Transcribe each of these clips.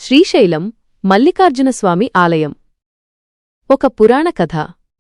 శ్రీశైలం మల్లికార్జునస్వామి ఆలయం. ఒక పురాణ కథ.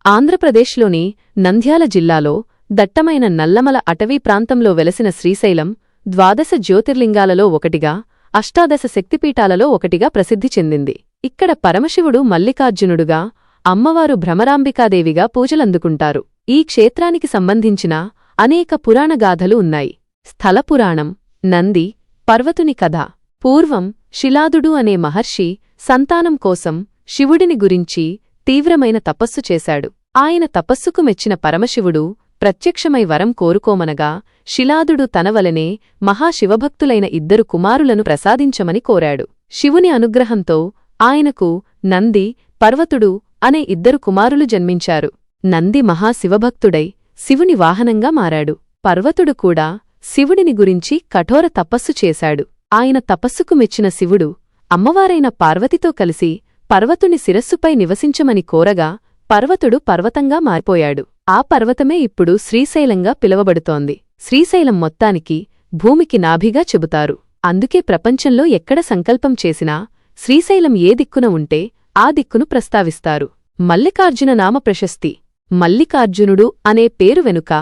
ఆంధ్రప్రదేశ్లోని నంద్యాల జిల్లాలో దట్టమైన నల్లమల అటవీ ప్రాంతంలో వెలసిన శ్రీశైలం 12 జ్యోతిర్లింగాలలో ఒకటిగా, అష్టాదశ శక్తిపీఠాలలో ఒకటిగా ప్రసిద్ధి చెందింది. ఇక్కడ పరమశివుడు మల్లికార్జునుడుగా, అమ్మవారు భ్రమరాంబికాదేవిగా పూజలందుకుంటారు. ఈ క్షేత్రానికి సంబంధించిన అనేక పురాణగాథలు ఉన్నాయి. స్థలపురాణం. నంది, పర్వతుని కథ. పూర్వం శిలాదుడు అనే మహర్షి సంతానం కోసం శివుడిని గురించి తీవ్రమైన తపస్సు చేశాడు. ఆయన తపస్సుకు మెచ్చిన పరమశివుడు ప్రత్యక్షమై వరం కోరుకోమనగా శిలాదుడు తనవలనే మహాశివభక్తులైన 2 కుమారులను ప్రసాదించమని కోరాడు. శివుని అనుగ్రహంతో ఆయనకు నంది, పర్వతుడు అనే 2 కుమారులు జన్మించారు. నంది మహాశివభక్తుడై శివుని వాహనంగా మారాడు. పర్వతుడు కూడా శివుడిని గురించి కఠోర తపస్సు చేశాడు. ఆయన తపస్సుకు మెచ్చిన శివుడు అమ్మవారైన పార్వతితో కలిసి పర్వతుని శిరస్సుపై నివసించమని కోరగా పర్వతుడు పర్వతంగా మారిపోయాడు. ఆ పర్వతమే ఇప్పుడు శ్రీశైలంగా పిలువబడుతోంది. శ్రీశైలం మొత్తానికి భూమికి నాభిగా చెబుతారు. అందుకే ప్రపంచంలో ఎక్కడ సంకల్పం చేసినా శ్రీశైలం ఏ దిక్కున ఉంటే ఆ దిక్కును ప్రస్తావిస్తారు. మల్లికార్జున నామ ప్రశస్తి. మల్లికార్జునుడు అనే పేరు వెనుక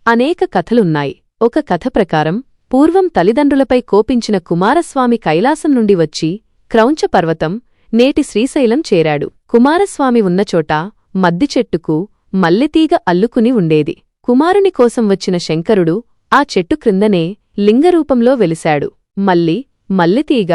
అనేక కథలున్నాయి. ఒక కథ ప్రకారం పూర్వం తల్లిదండ్రులపై కోపించిన కుమారస్వామి కైలాసం నుండి వచ్చి క్రౌంచ పర్వతం, నేటి శ్రీశైలం చేరాడు. కుమారస్వామి ఉన్నచోట మద్దిచెట్టుకు మల్లెతీగ అల్లుకుని ఉండేది. కుమారుని కోసం వచ్చిన శంకరుడు ఆ చెట్టు క్రిందనే లింగరూపంలో వెలిశాడు. మల్లెతీగ,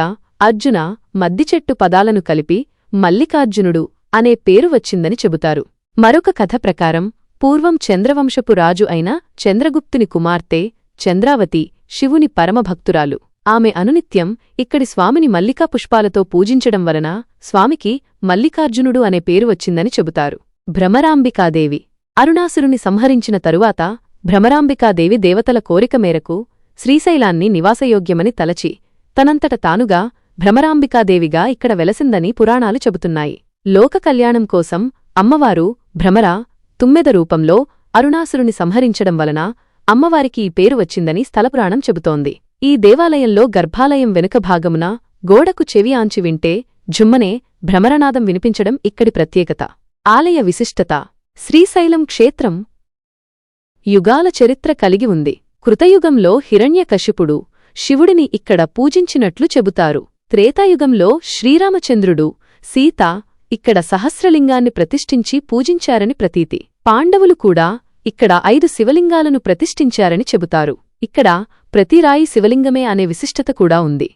అర్జున, మద్దిచెట్టు పదాలను కలిపి మల్లికార్జునుడు అనే పేరు వచ్చిందని చెబుతారు. మరొక కథ ప్రకారం పూర్వం చంద్రవంశపు రాజు అయిన చంద్రగుప్తుని కుమార్తె చంద్రావతి శివుని పరమభక్తురాలు. ఆమె అనునిత్యం ఇక్కడి స్వామిని మల్లికా పుష్పాలతో పూజించడం వలన స్వామికి మల్లికార్జునుడు అనే పేరు వచ్చిందని చెబుతారు. భ్రమరాంబికాదేవి. అరుణాసురుని సంహరించిన తరువాత భ్రమరాంబికాదేవి దేవతల కోరిక మేరకు శ్రీశైలాన్ని నివాసయోగ్యమని తలచి తనంతట తానుగా భ్రమరాంబికాదేవిగా ఇక్కడ వెలసిందని పురాణాలు చెబుతున్నాయి. లోక కళ్యాణం కోసం అమ్మవారు భ్రమర, తుమ్మెద రూపంలో అరుణాసురుని సంహరించడం వలన అమ్మవారికి ఈ పేరు వచ్చిందని స్థలపురాణం చెబుతోంది. ఈ దేవాలయంలో గర్భాలయం వెనుక భాగమున గోడకు చెవి ఆంచి వింటే ఝుమ్మనే భ్రమరనాదం వినిపించడం ఇక్కడి ప్రత్యేకత. ఆలయ విశిష్టత. శ్రీశైలం క్షేత్రం యుగాల చరిత్ర కలిగి ఉంది. కృతయుగంలో హిరణ్యకశిపుడు శివుడిని ఇక్కడ పూజించినట్లు చెబుతారు. త్రేతాయుగంలో శ్రీరామచంద్రుడు, సీత ఇక్కడ సహస్రలింగాన్ని ప్రతిష్ఠించి పూజించారని ప్రతీతి. పాండవులు కూడా ఇక్కడ 5 శివలింగాలను ప్రతిష్ఠించారని చెబుతారు. ఇక్కడ ప్రతి రాయి శివలింగమే అనే విశిష్టత కూడా ఉంది.